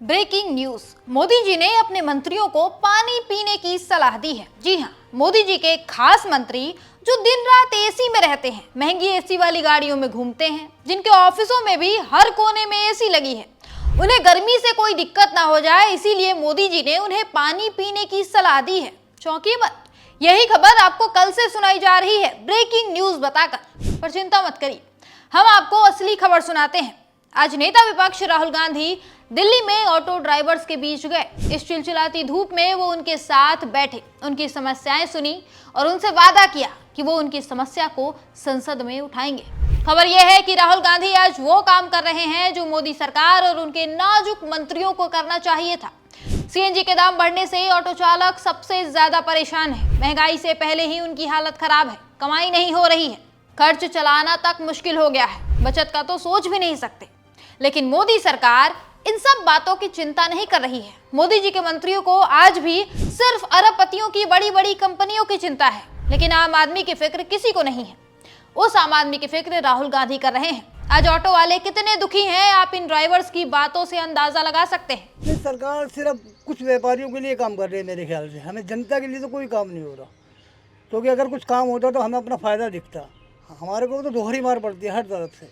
Breaking news. Modi ji ने अपने मंत्रियों को पानी पीने की सलाह दी है। जी हाँ, मोदी जी के खास मंत्री जो दिन रात एसी में रहते हैं, महंगी एसी वाली गाड़ियों में घूमते हैं, जिनके ऑफिसों में भी हर कोने में एसी लगी है, उन्हें गर्मी से कोई दिक्कत ना हो जाए, इसीलिए मोदी जी ने उन्हें पानी पीने की सलाह दी है। चौंकिए मत, यही खबर आपको कल से सुनाई जा रही है ब्रेकिंग न्यूज बताकर, पर चिंता मत करिए, हम आपको असली खबर सुनाते हैं। आज नेता विपक्ष राहुल गांधी दिल्ली में ऑटो ड्राइवर्स के बीच गए। इस चिलचिलाती धूप में वो उनके साथ बैठे, उनकी समस्याएं सुनी और उनसे वादा किया कि वो उनकी समस्या को संसद में उठाएंगे। खबर यह है कि राहुल गांधी आज वो काम कर रहे हैं जो मोदी सरकार और उनके नाजुक मंत्रियों को करना चाहिए था। सीएनजी के दाम बढ़ने से ऑटो चालक सबसे ज्यादा परेशान है। महंगाई से पहले ही उनकी हालत खराब है, कमाई नहीं हो रही है, खर्च चलाना तक मुश्किल हो गया है, बचत का तो सोच भी नहीं सकते। लेकिन मोदी सरकार इन सब बातों की चिंता नहीं कर रही है। मोदी जी के मंत्रियों को आज भी सिर्फ अरबपतियों की बड़ी बड़ी कंपनियों की चिंता है, लेकिन आम आदमी की फिक्र किसी को नहीं है। उस आम आदमी की फिक्र राहुल गांधी कर रहे हैं। आज ऑटो वाले कितने दुखी हैं, आप इन ड्राइवर्स की बातों से अंदाजा लगा सकते हैं। सरकार सिर्फ कुछ व्यापारियों के लिए काम कर रही है, मेरे ख्याल से हमें जनता के लिए तो कोई काम नहीं हो रहा, क्योंकि अगर कुछ काम होता तो हमें अपना फ़ायदा दिखता। हमारे को तो दोहरी मार पड़ती है हर तरफ से,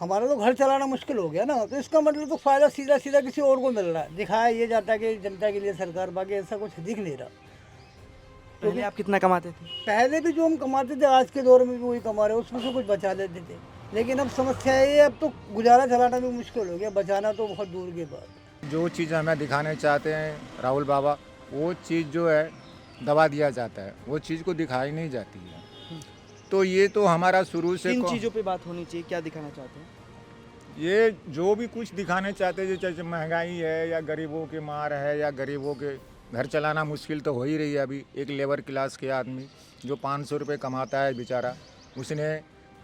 हमारा तो घर चलाना मुश्किल हो गया ना। तो इसका मतलब तो फ़ायदा सीधा सीधा किसी और को मिल रहा है। दिखाया ये जाता है कि जनता के लिए सरकार, बाकी ऐसा कुछ दिख नहीं रहा। पहले आप कितना कमाते थे? पहले भी जो हम कमाते थे आज के दौर में भी वही कमा रहे, उसमें से कुछ बचा लेते थे। लेकिन अब समस्या ये है, अब तो गुजारा चलाना भी मुश्किल हो गया, बचाना तो बहुत दूर की बात। जो चीज़ हमें दिखाने चाहते हैं राहुल बाबा, वो चीज़ जो है दबा दिया जाता है, वो चीज़ को दिखाई नहीं जाती है। तो ये तो हमारा शुरू से किन चीज़ों पे बात होनी चाहिए, क्या दिखाना चाहते हैं? ये जो भी कुछ दिखाने चाहते हैं, जैसे महंगाई है या गरीबों की मार है या गरीबों के घर चलाना मुश्किल तो हो ही रही है। अभी एक लेबर क्लास के आदमी जो 500 रुपये कमाता है बेचारा, उसने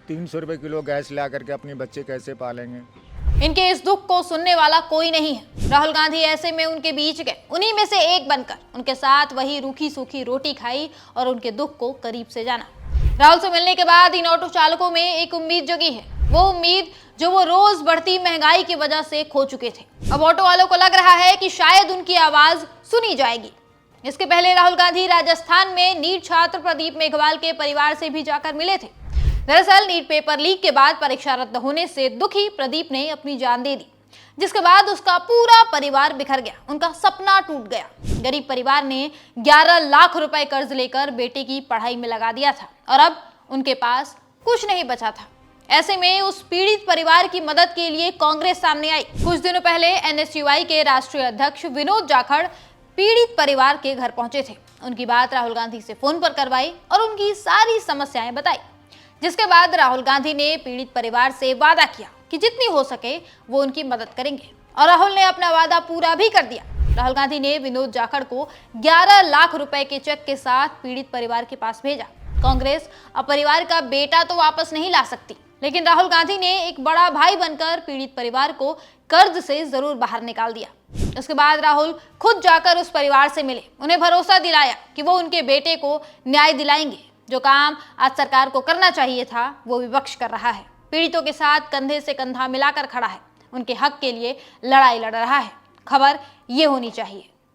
300 रुपये किलो गैस ला करके अपने बच्चे कैसे पालेंगे। इनके इस दुख को सुनने वाला कोई नहीं है। राहुल गांधी ऐसे में उनके बीच गए, उन्हीं में से एक बनकर उनके साथ वही रूखी सूखी रोटी खाई और उनके दुख को करीब से जाना। राहुल से मिलने के बाद इन ऑटो चालकों में एक उम्मीद जगी है, वो उम्मीद जो वो रोज बढ़ती महंगाई की वजह से खो चुके थे। अब ऑटो वालों को लग रहा है कि शायद उनकी आवाज सुनी जाएगी। इसके पहले राहुल गांधी राजस्थान में नीट छात्र प्रदीप मेघवाल के परिवार से भी जाकर मिले थे। दरअसल नीट पेपर लीक के बाद परीक्षा रद्द होने से दुखी प्रदीप ने अपनी जान दे दी, जिसके बाद उसका पूरा परिवार बिखर गया, उनका सपना टूट गया। गरीब परिवार ने 11 लाख रुपए कर्ज लेकर बेटे की पढ़ाई में लगा दिया था और अब उनके पास कुछ नहीं बचा था। ऐसे में उस पीड़ित परिवार की मदद के लिए कांग्रेस सामने आई। कुछ दिनों पहले एनएसयूआई के राष्ट्रीय अध्यक्ष विनोद जाखड़ पीड़ित परिवार के घर पहुंचे थे। उनकी बात राहुल गांधी से फोन पर करवाई और उनकी सारी समस्याएं बताई, जिसके बाद राहुल गांधी ने पीड़ित परिवार से वादा किया कि जितनी हो सके वो उनकी मदद करेंगे, और राहुल ने अपना वादा पूरा भी कर दिया। राहुल गांधी ने विनोद जाखड़ को 11 लाख रुपए के चेक के साथ पीड़ित परिवार के पास भेजा। कांग्रेस अब परिवार का बेटा तो वापस नहीं ला सकती, लेकिन राहुल गांधी ने एक बड़ा भाई बनकर पीड़ित परिवार को कर्ज से जरूर बाहर निकाल दिया। उसके बाद राहुल खुद जाकर उस परिवार से मिले, उन्हें भरोसा दिलाया कि वो उनके बेटे को न्याय दिलाएंगे। जो काम आज सरकार को करना चाहिए था वो विपक्ष कर रहा है। पीड़ितों के साथ कंधे से कंधा मिलाकर खड़ा है, उनके हक के लिए लड़ाई लड़ रहा है। खबर ये होनी चाहिए।